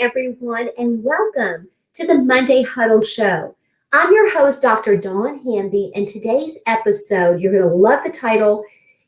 everyone, and welcome to the Monday Huddle Show. I'm your host, Dr. Dawn Hanby, and today's episode, you're going to love the title,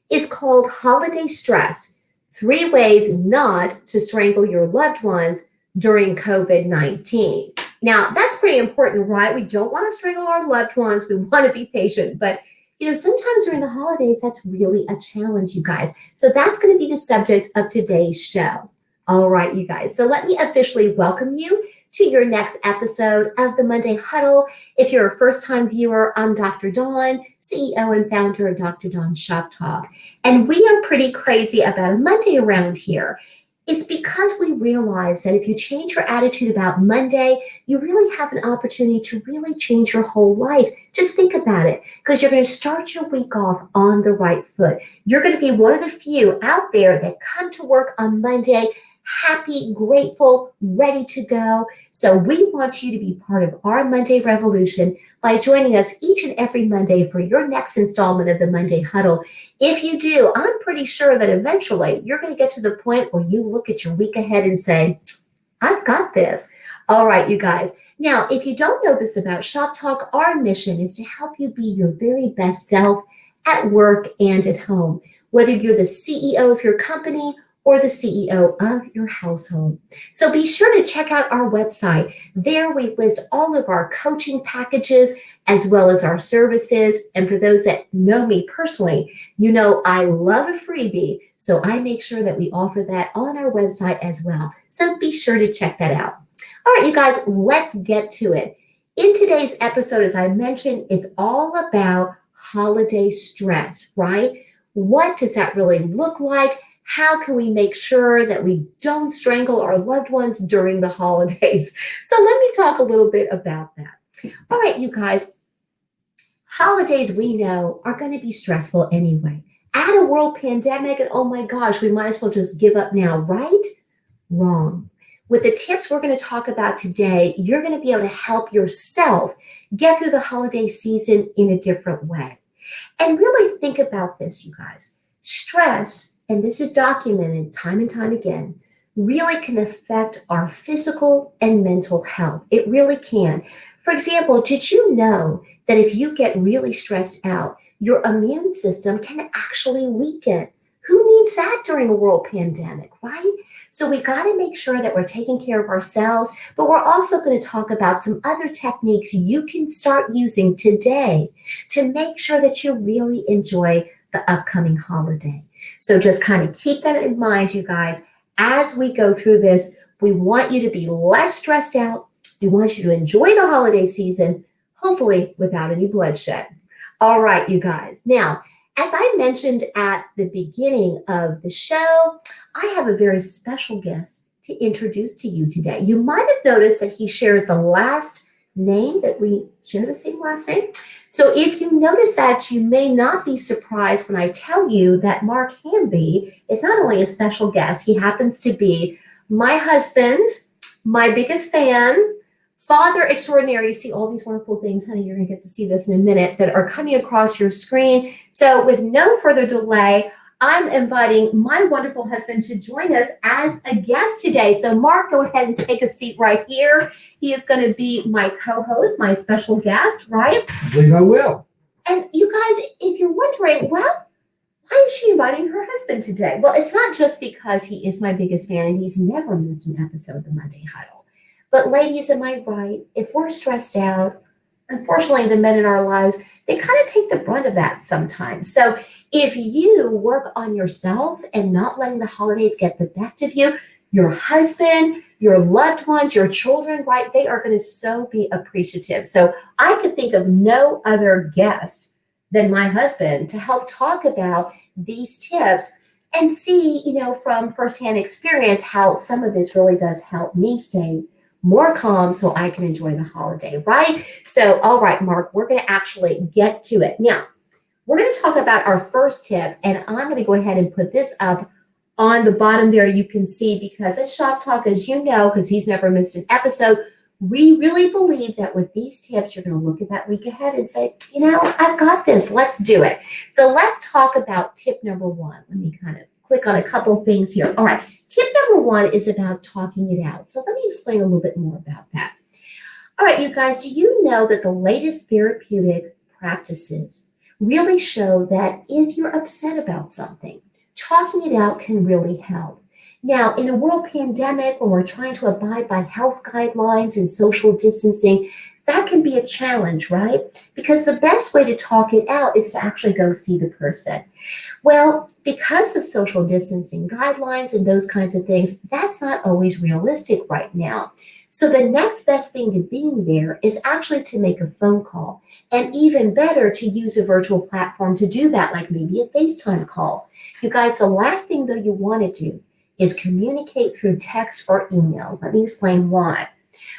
is called Holiday Stress, 3 Ways Not to Strangle Your Loved Ones During COVID-19. Now, that's pretty important, right? We don't want to strangle our loved ones. We want to be patient, but sometimes during the holidays, that's really a challenge, you guys. So that's going to be the subject of today's show. All right, you guys. So let me officially welcome you to your next episode of the Monday Huddle. If you're a first-time viewer, I'm Dr. Dawn, CEO and founder of Dr. Dawn Shop Talk. And we are pretty crazy about a Monday around here. It's because we realize that if you change your attitude about Monday, you really have an opportunity to really change your whole life. Just think about it, because you're going to start your week off on the right foot. You're going to be one of the few out there that come to work on Monday happy, grateful, ready to go. So we want you to be part of our Monday revolution by joining us each and every Monday for your next installment of the Monday Huddle. If you do, I'm pretty sure that eventually you're going to get to the point where you look at your week ahead and say, I've got this. All right, you guys. Now, if you don't know this about Shop Talk, our mission is to help you be your very best self at work and at home, whether you're the CEO of your company or the CEO of your household. So be sure to check out our website. There we list all of our coaching packages as well as our services. And for those that know me personally, you know I love a freebie. So I make sure that we offer that on our website as well. So be sure to check that out. All right, you guys, let's get to it. In today's episode, as I mentioned, it's all about holiday stress, right? What does that really look like? How can we make sure that we don't strangle our loved ones during the holidays? So let me talk a little bit about that. All right, you guys, holidays we know are going to be stressful anyway. Add a world pandemic and oh my gosh, we might as well just give up now, right? Wrong. With the tips we're going to talk about today, you're going to be able to help yourself get through the holiday season in a different way. And really think about this, you guys. Stress, and this is documented time and time again, really can affect our physical and mental health. It really can. For example, did you know that if you get really stressed out, your immune system can actually weaken? Who needs that during a world pandemic, right? So we got to make sure that we're taking care of ourselves, but we're also going to talk about some other techniques you can start using today to make sure that you really enjoy the upcoming holiday. So just kind of keep that in mind, you guys. As we go through this, we want you to be less stressed out. We want you to enjoy the holiday season, hopefully without any bloodshed. All right, you guys. Now, as I mentioned at the beginning of the show, I have a very special guest to introduce to you today. You might have noticed that he shares the last name, that we share the same last name. So if you notice that, you may not be surprised when I tell you that Mark Hanby is not only a special guest, he happens to be my husband, my biggest fan, father extraordinary. You see all these wonderful things, honey, you're going to get to see this in a minute, that are coming across your screen. So with no further delay, I'm inviting my wonderful husband to join us as a guest today. So Mark, go ahead and take a seat right here. He is going to be my co-host, my special guest, right? I believe I will. And you guys, if you're wondering, well, why is she inviting her husband today? Well, it's not just because he is my biggest fan and he's never missed an episode of the Monday Huddle. But ladies, am I right? If we're stressed out, unfortunately, the men in our lives, they kind of take the brunt of that sometimes. So if you work on yourself and not letting the holidays get the best of you, your husband, your loved ones, your children, right, they are going to so be appreciative. So I could think of no other guest than my husband to help talk about these tips and see, from firsthand experience how some of this really does help me stay more calm so I can enjoy the holiday, right? So, all right, Mark, we're going to actually get to it. Now, we're going to talk about our first tip, and I'm going to go ahead and put this up on the bottom there. You can see, because at Shop Talk, as you know, because he's never missed an episode, we really believe that with these tips, you're going to look at that week ahead and say, I've got this. Let's do it. So let's talk about tip number 1. Let me kind of click on a couple things here. All right. Tip number one is about talking it out. So let me explain a little bit more about that. All right, you guys, do you know that the latest therapeutic practices really show that if you're upset about something, talking it out can really help? Now, in a world pandemic, when we're trying to abide by health guidelines and social distancing, that can be a challenge, right? Because the best way to talk it out is to actually go see the person. Well, because of social distancing guidelines and those kinds of things, that's not always realistic right now. So the next best thing to being there is actually to make a phone call, and even better to use a virtual platform to do that, like maybe a FaceTime call. You guys, the last thing though you want to do is communicate through text or email. Let me explain why.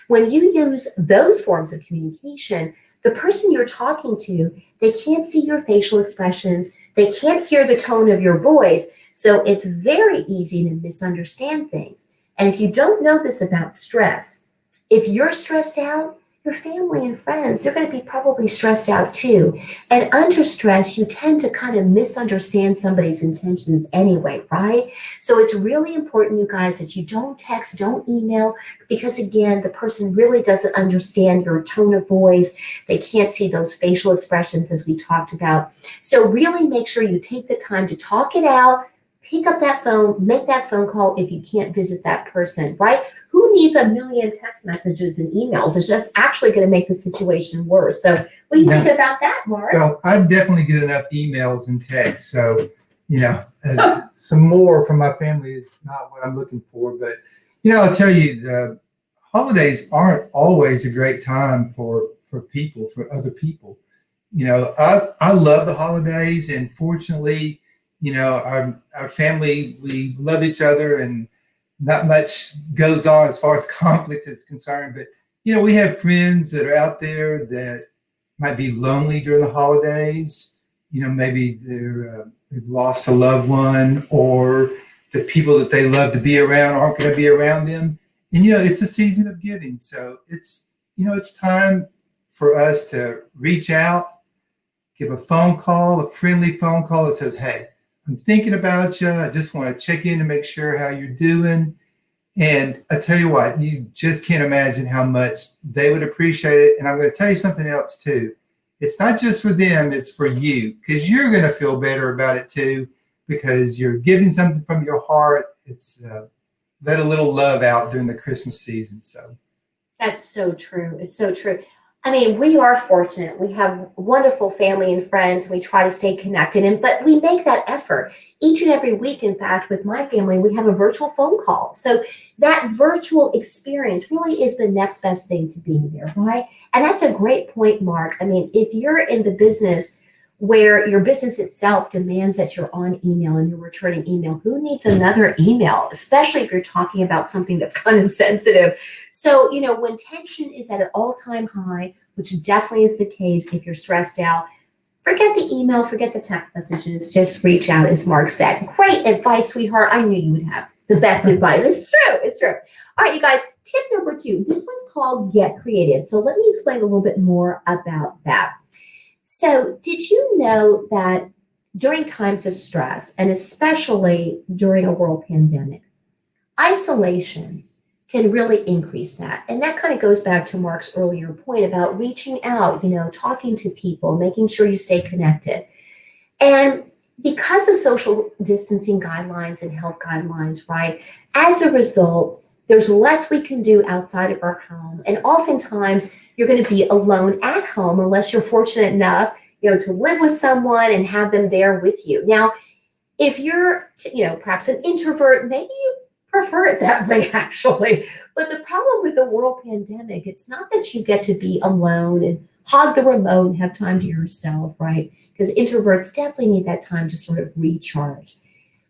When you use those forms of communication, the person you're talking to, they can't see your facial expressions, they can't hear the tone of your voice, so it's very easy to misunderstand things. And if you don't know this about stress, if you're stressed out, your family and friends, they're going to be probably stressed out too. And under stress, you tend to kind of misunderstand somebody's intentions anyway, right? So it's really important, you guys, that you don't text, don't email, because again, the person really doesn't understand your tone of voice. They can't see those facial expressions as we talked about. So really make sure you take the time to talk it out. Pick up that phone, make that phone call if you can't visit that person, right? Who needs a million text messages and emails? It's just actually going to make the situation worse. So what do you think about that, Mark? Well, I definitely get enough emails and texts. So, some more from my family is not what I'm looking for. But, I'll tell you, the holidays aren't always a great time for people, for other people. I love the holidays, and fortunately, our family, we love each other, and not much goes on as far as conflict is concerned. But, we have friends that are out there that might be lonely during the holidays. Maybe they've lost a loved one, or the people that they love to be around aren't going to be around them. And, it's a season of giving. So it's time for us to reach out, give a phone call, a friendly phone call that says, hey, I'm thinking about you. I just want to check in to make sure how you're doing. And I tell you what, you just can't imagine how much they would appreciate it. And I'm going to tell you something else too. It's not just for them, it's for you, because you're going to feel better about it too, because you're giving something from your heart. It's let a little love out during the Christmas season. So that's so true. It's so true. I mean, we are fortunate. We have wonderful family and friends. We try to stay connected, but we make that effort each and every week. In fact, with my family, we have a virtual phone call. So that virtual experience really is the next best thing to being there, right? And that's a great point, Mark. I mean, if you're in the business where your business itself demands that you're on email and you're returning email, who needs another email, especially if you're talking about something that's kind of sensitive? So, when tension is at an all-time high, which definitely is the case if you're stressed out, forget the email, forget the text messages, just reach out, as Mark said. Great advice, sweetheart. I knew you would have the best advice. It's true. It's true. All right, you guys, tip number 2. This one's called Get Creative. So let me explain a little bit more about that. So did you know that during times of stress, and especially during a world pandemic, isolation can really increase that? And that kind of goes back to Mark's earlier point about reaching out, talking to people, making sure you stay connected. And because of social distancing guidelines and health guidelines, right, as a result, there's less we can do outside of our home. And oftentimes you're going to be alone at home unless you're fortunate enough, to live with someone and have them there with you. Now, if you're, perhaps an introvert, maybe you prefer it that way, actually. But the problem with the world pandemic, it's not that you get to be alone and hog the remote and have time to yourself, right? Because introverts definitely need that time to sort of recharge.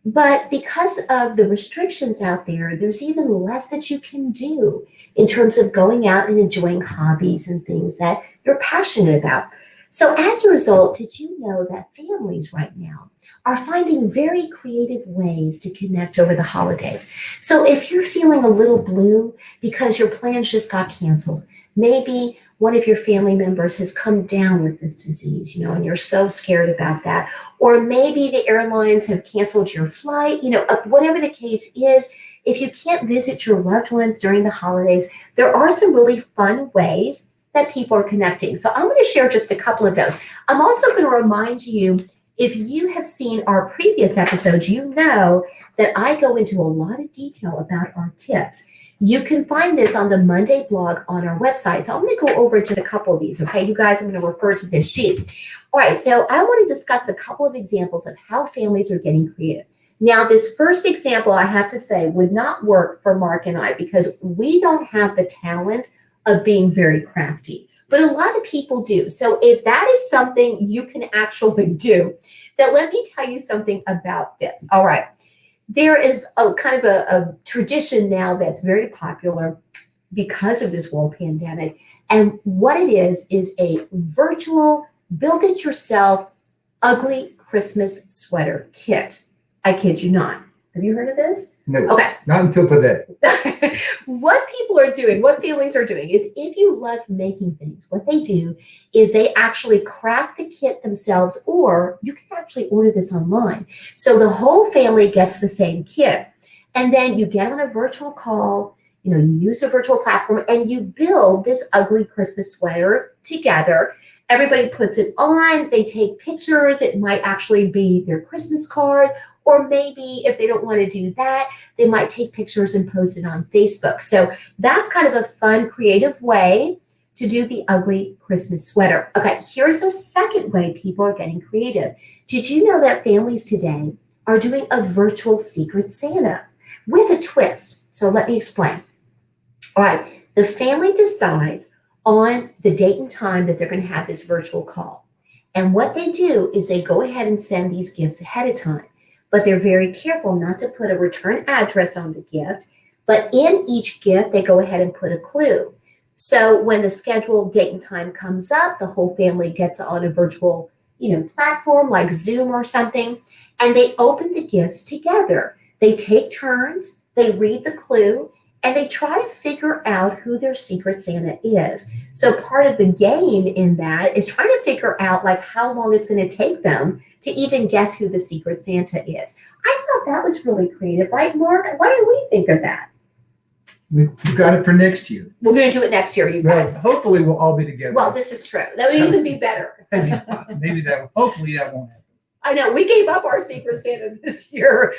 But because of the restrictions out there, there's even less that you can do in terms of going out and enjoying hobbies and things that you're passionate about. So as a result, did you know that families right now are finding very creative ways to connect over the holidays? So if you're feeling a little blue because your plans just got canceled, Maybe one of your family members has come down with this disease, and you're so scared about that. Or maybe the airlines have canceled your flight, whatever the case is. If you can't visit your loved ones during the holidays, there are some really fun ways that people are connecting. So I'm going to share just a couple of those. I'm also going to remind you, if you have seen our previous episodes, you know that I go into a lot of detail about our tips. You can find this on the Monday blog on our website. So I'm going to go over just a couple of these. Okay, you guys, I'm going to refer to this sheet. All right, so I want to discuss a couple of examples of how families are getting creative. Now, this first example, I have to say, would not work for Mark and I because we don't have the talent of being very crafty, but a lot of people do. So if that is something you can actually do, then let me tell you something about this. All right. There is a kind of a tradition now that's very popular because of this world pandemic. And what it is a virtual build-it-yourself ugly Christmas sweater kit. I kid you not. Have you heard of this? No, okay. Not until today. What people are doing, what families are doing is if you love making things, what they do is they actually craft the kit themselves, or you can actually order this online. So the whole family gets the same kit. And then you get on a virtual call, you use a virtual platform and you build this ugly Christmas sweater together. Everybody puts it on, they take pictures. It might actually be their Christmas card, or maybe if they don't want to do that, they might take pictures and post it on Facebook. So that's kind of a fun, creative way to do the ugly Christmas sweater. Okay, here's a second way people are getting creative. Did you know that families today are doing a virtual Secret Santa with a twist? So let me explain. All right, the family decides on the date and time that they're going to have this virtual call. And what they do is they go ahead and send these gifts ahead of time, but they're very careful not to put a return address on the gift. But in each gift, they go ahead and put a clue. So when the scheduled date and time comes up, the whole family gets on a virtual, platform like Zoom or something, and they open the gifts together. They take turns, they read the clue, and they try to figure out who their Secret Santa is. So part of the game in that is trying to figure out how long it's going to take them to even guess who the Secret Santa is. I thought that was really creative, right, Mark? Why did we think of that? We got it for next year. We're going to do it next year, you guys. Well, hopefully we'll all be together. Well, this is true. That would even be better. Maybe hopefully that won't happen. I know, we gave up our Secret Santa this year,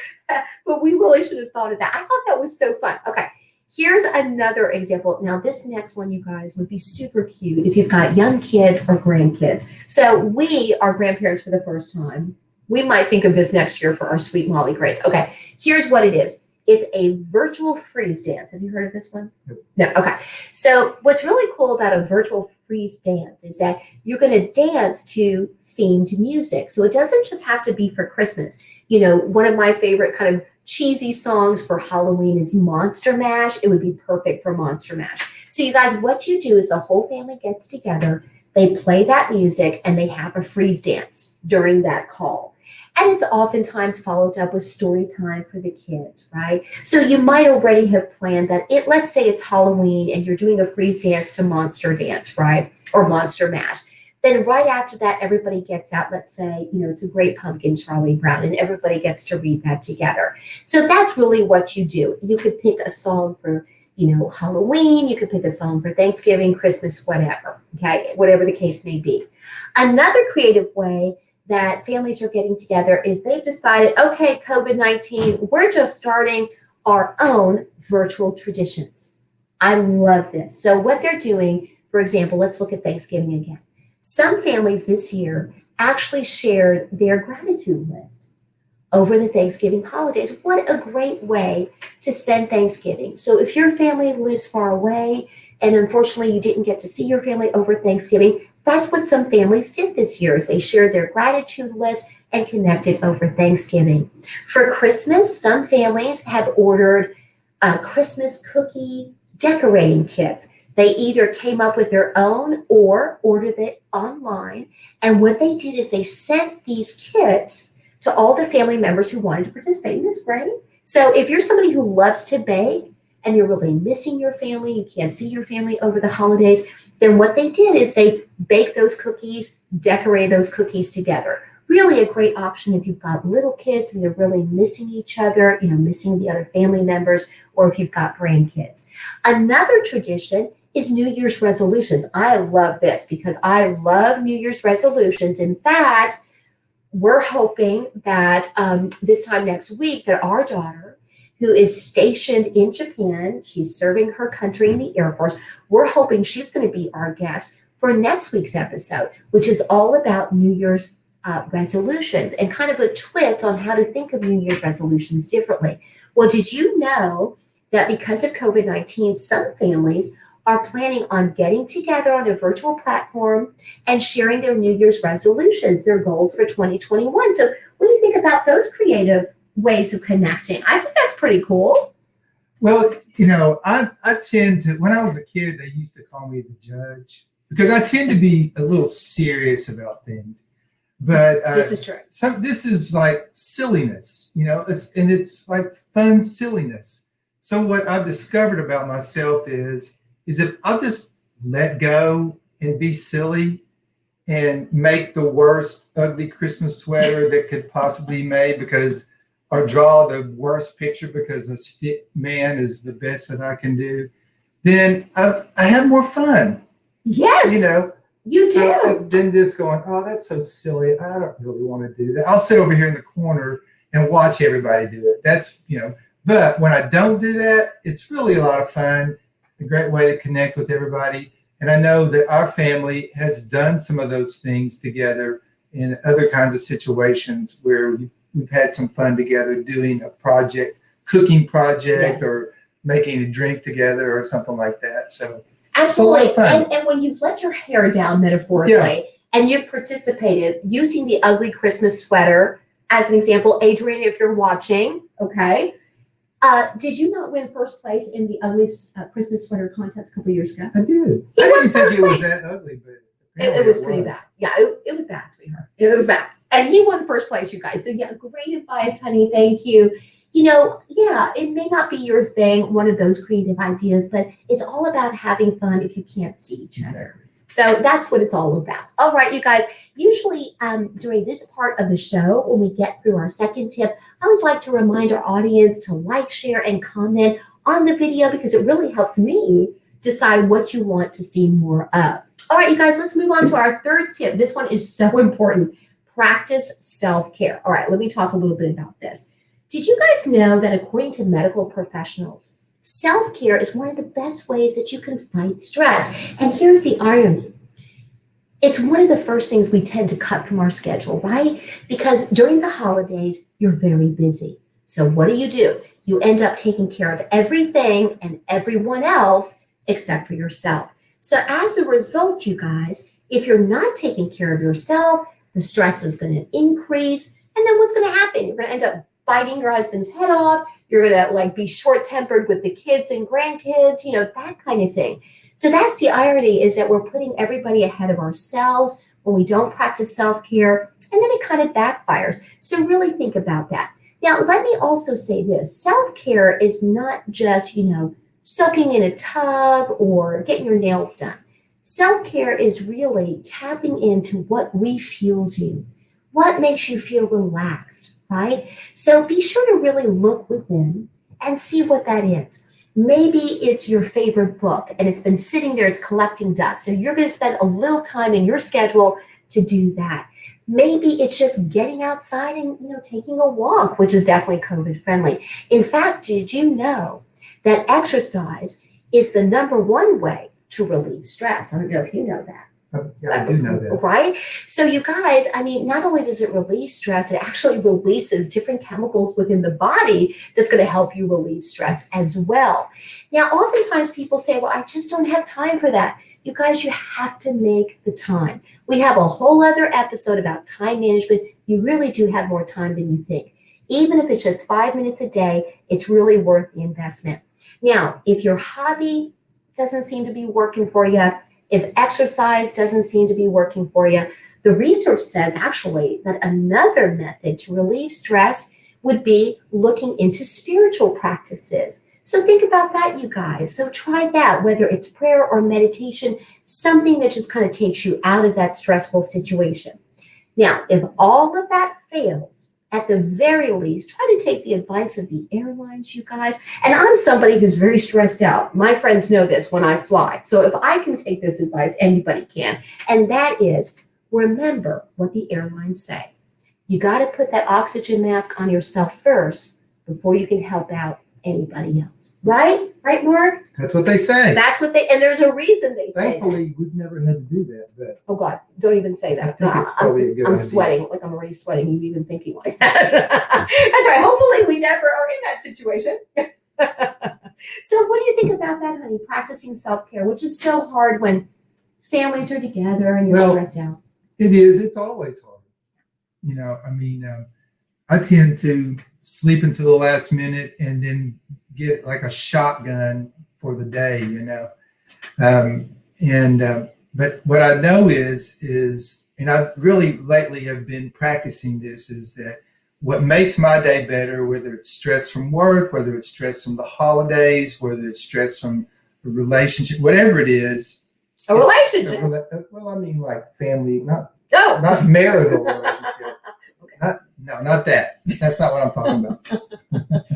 but we really should have thought of that. I thought that was so fun. Okay. Here's another example. Now, this next one, you guys, would be super cute if you've got young kids or grandkids. So we are grandparents for the first time. We might think of this next year for our sweet Molly Grace. Okay, here's what it is. It's a virtual freeze dance. Have you heard of this one? No. Okay. So what's really cool about a virtual freeze dance is that you're going to dance to themed music. So it doesn't just have to be for Christmas. One of my favorite kind of cheesy songs for Halloween is Monster Mash. It would be perfect for Monster Mash. So you guys, what you do is the whole family gets together, they play that music, and they have a freeze dance during that call. And it's oftentimes followed up with story time for the kids, right? So you might already have planned that let's say it's Halloween and you're doing a freeze dance to Monster Dance, right? Or Monster Mash. Then right after that, everybody gets out, let's say, it's a Great Pumpkin, Charlie Brown, and everybody gets to read that together. So that's really what you do. You could pick a song for, Halloween. You could pick a song for Thanksgiving, Christmas, whatever, okay? Whatever the case may be. Another creative way that families are getting together is they've decided, okay, COVID-19, we're just starting our own virtual traditions. I love this. So what they're doing, for example, let's look at Thanksgiving again. Some families this year actually shared their gratitude list over the Thanksgiving holidays. What a great way to spend Thanksgiving. So if your family lives far away and unfortunately you didn't get to see your family over Thanksgiving, that's what some families did this year is they shared their gratitude list and connected over Thanksgiving. For Christmas, some families have ordered Christmas cookie decorating kits. They either came up with their own or ordered it online. And what they did is they sent these kits to all the family members who wanted to participate. Isn't this great? So if you're somebody who loves to bake, and you're really missing your family, you can't see your family over the holidays, then what they did is they baked those cookies, decorated those cookies together. Really a great option if you've got little kids and they're really missing each other, missing the other family members, or if you've got grandkids. Another tradition is New Year's resolutions. I love this because I love New Year's resolutions. In fact, we're hoping that this time next week that our daughter, who is stationed in Japan, she's serving her country in the Air Force, we're hoping she's going to be our guest for next week's episode, which is all about New Year's resolutions and kind of a twist on how to think of New Year's resolutions differently. Well, did you know that because of COVID-19, some families are planning on getting together on a virtual platform and sharing their New Year's resolutions, their goals for 2021. So what do you think about those creative ways of connecting? I think that's pretty cool. Well, I tend to, when I was a kid, they used to call me the judge because I tend to be a little serious about things. But this is true. This is like silliness, it's like fun silliness. So what I've discovered about myself is if I'll just let go and be silly and make the worst ugly Christmas sweater that could possibly be made or draw the worst picture because a stick man is the best that I can do, then I have more fun. Yes. You do. Then just going, oh, that's so silly. I don't really want to do that. I'll sit over here in the corner and watch everybody do it. That's, but when I don't do that, it's really a lot of fun. A great way to connect with everybody. And I know that our family has done some of those things together in other kinds of situations where we've had some fun together doing a project, cooking project, yes, or making a drink together or something like that. So absolutely. And when you've let your hair down metaphorically, yeah, and you've participated using the ugly Christmas sweater as an example, Adrian, if you're watching, okay, did you not win first place in the ugly Christmas sweater contest a couple years ago? I did. I didn't think it was that ugly, but it was pretty bad. Yeah, it was bad, sweetheart. It was bad. And he won first place, you guys. So yeah, great advice, honey. Thank you. Yeah, it may not be your thing, one of those creative ideas, but it's all about having fun if you can't see each other. So that's what it's all about. All right, you guys, usually during this part of the show, when we get through our second tip, I always like to remind our audience to like, share, and comment on the video because it really helps me decide what you want to see more of. All right, you guys, let's move on to our third tip. This one is so important. Practice self-care. All right, let me talk a little bit about this. Did you guys know that according to medical professionals, self-care is one of the best ways that you can fight stress? And here's the irony. It's one of the first things we tend to cut from our schedule, right? Because during the holidays, you're very busy. So what do? You end up taking care of everything and everyone else except for yourself. So as a result, you guys, if you're not taking care of yourself, the stress is going to increase. And then what's going to happen? You're going to end up biting your husband's head off. You're going to be short-tempered with the kids and grandkids, that kind of thing. So that's the irony, is that we're putting everybody ahead of ourselves when we don't practice self-care, and then it kind of backfires. So really think about that. Now, let me also say this. Self-care is not just, soaking in a tub or getting your nails done. Self-care is really tapping into what refuels you, what makes you feel relaxed, right? So be sure to really look within and see what that is. Maybe it's your favorite book and it's been sitting there, it's collecting dust. So you're going to spend a little time in your schedule to do that. Maybe it's just getting outside and, taking a walk, which is definitely COVID friendly. In fact, did you know that exercise is the number one way to relieve stress? I don't know if you know that. Yeah, I do know that. Right? So you guys, not only does it relieve stress, it actually releases different chemicals within the body that's going to help you relieve stress as well. Now, oftentimes people say, well, I just don't have time for that. You guys, you have to make the time. We have a whole other episode about time management. You really do have more time than you think. Even if it's just 5 minutes a day, it's really worth the investment. Now, if your hobby doesn't seem to be working for you, if exercise doesn't seem to be working for you, the research says actually that another method to relieve stress would be looking into spiritual practices. So think about that, you guys. So try that, whether it's prayer or meditation, something that just kind of takes you out of that stressful situation. Now, if all of that fails, at the very least, try to take the advice of the airlines, you guys. And I'm somebody who's very stressed out. My friends know this when I fly. So if I can take this advice, anybody can. And that is, remember what the airlines say. You got to put that oxygen mask on yourself first before you can help out anybody else. Right? Right, Mark? That's what they say. That's what and there's a reason they say that. Thankfully, we've never had to do that. But oh God, don't even say that. I think it's probably a good I'm idea. sweating, like I'm already sweating, you even thinking like that. That's right. Hopefully we never are in that situation. So what do you think about that, honey? Practicing self-care, which is so hard when families are together and you're stressed out. It is. It's always hard. I tend to sleep until the last minute and then get like a shotgun for the day, but what I know is, and I've really lately have been practicing this, is that what makes my day better, whether it's stress from work, whether it's stress from the holidays, whether it's stress from a relationship, whatever it is. A relationship? Like family, not Oh. marital relationship. Okay. Not that. That's not what I'm talking about.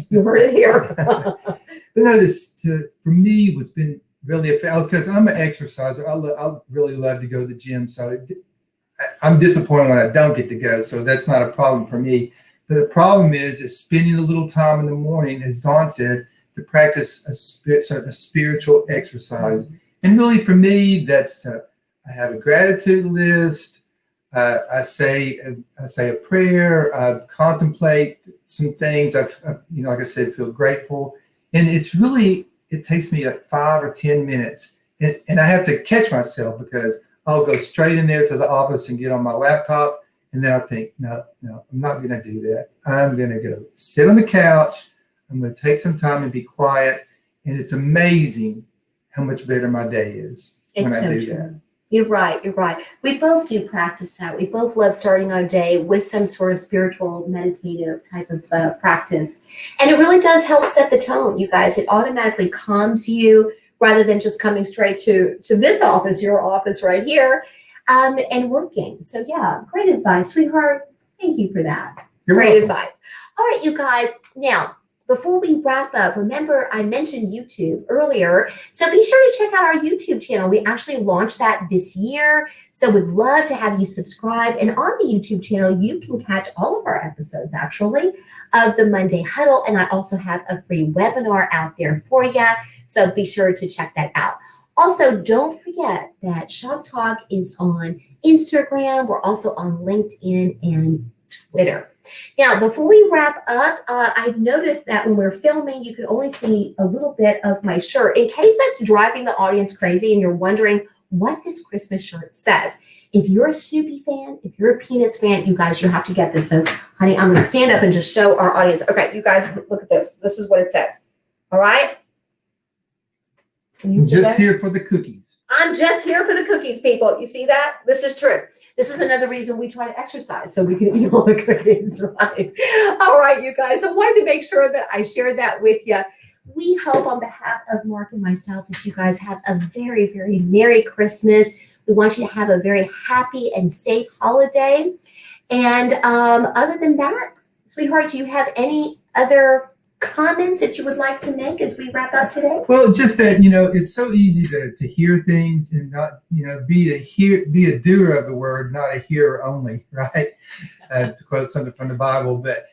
You heard it here. But no, for me, what's been really effective, because I'm an exerciser. I really love to go to the gym. So I'm disappointed when I don't get to go. So that's not a problem for me. But the problem is spending a little time in the morning, as Dawn said, to practice a spiritual exercise. And really for me, I have a gratitude list. I say a prayer. I contemplate some things. Like I said, feel grateful. And it takes me like 5 or 10 minutes. And I have to catch myself, because I'll go straight in there to the office and get on my laptop. And then I think, no, I'm not going to do that. I'm going to go sit on the couch. I'm going to take some time and be quiet. And it's amazing how much better my day is when I do that. You're right. We both do practice that. We both love starting our day with some sort of spiritual, meditative type of practice. And it really does help set the tone, you guys. It automatically calms you rather than just coming straight to this office, your office right here, and working. So yeah, great advice, sweetheart. Thank you for that. You're great welcome. Advice. All right, you guys. Now, before we wrap up, remember I mentioned YouTube earlier, so be sure to check out our YouTube channel. We actually launched that this year, so we'd love to have you subscribe. And on the YouTube channel, you can catch all of our episodes, actually, of the Monday Huddle, and I also have a free webinar out there for you, so be sure to check that out. Also, don't forget that Shop Talk is on Instagram. We're also on LinkedIn and Twitter. Now, before we wrap up, I noticed that when we're filming, you can only see a little bit of my shirt. In case that's driving the audience crazy and you're wondering what this Christmas shirt says, if you're a Snoopy fan, if you're a Peanuts fan, you guys, you have to get this. So, honey, I'm going to stand up and just show our audience. Okay, you guys, look at this. This is what it says. All right? I'm just here for the cookies. I'm just here for the cookies, people. You see that? This is true. This is another reason we try to exercise, so we can eat all the cookies, right? All right, you guys. I wanted to make sure that I shared that with you. We hope on behalf of Mark and myself that you guys have a very, very Merry Christmas. We want you to have a very happy and safe holiday. And other than that, sweetheart, do you have any other comments that you would like to make as we wrap up today? Well, just that, it's so easy to hear things and not, be a doer of the word, not a hearer only, right? To quote something from the Bible. But,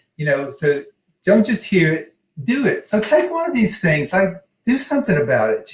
so don't just hear it, do it. So take one of these things, like do something about it,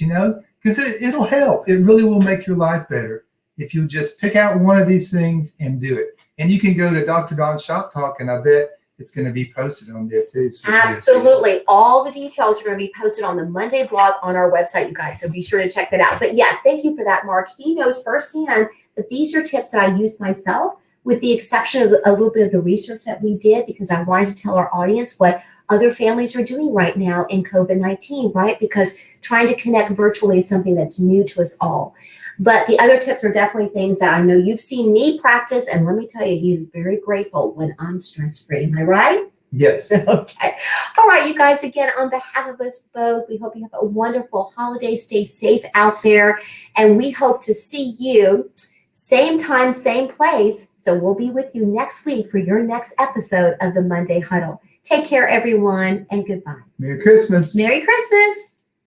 because it'll help. It really will make your life better if you just pick out one of these things and do it. And you can go to Dr. Don's Shop Talk, and I bet it's going to be posted on there too. So absolutely. All the details are going to be posted on the Monday blog on our website, you guys. So be sure to check that out. But yes, thank you for that, Mark. He knows firsthand that these are tips that I use myself, with the exception of a little bit of the research that we did, because I wanted to tell our audience what other families are doing right now in COVID-19, right? Because trying to connect virtually is something that's new to us all. But the other tips are definitely things that I know you've seen me practice. And let me tell you, he is very grateful when I'm stress-free. Am I right? Yes. Okay. All right, you guys, again, on behalf of us both, we hope you have a wonderful holiday. Stay safe out there. And we hope to see you same time, same place. So we'll be with you next week for your next episode of the Monday Huddle. Take care, everyone, and goodbye. Merry Christmas. Merry Christmas.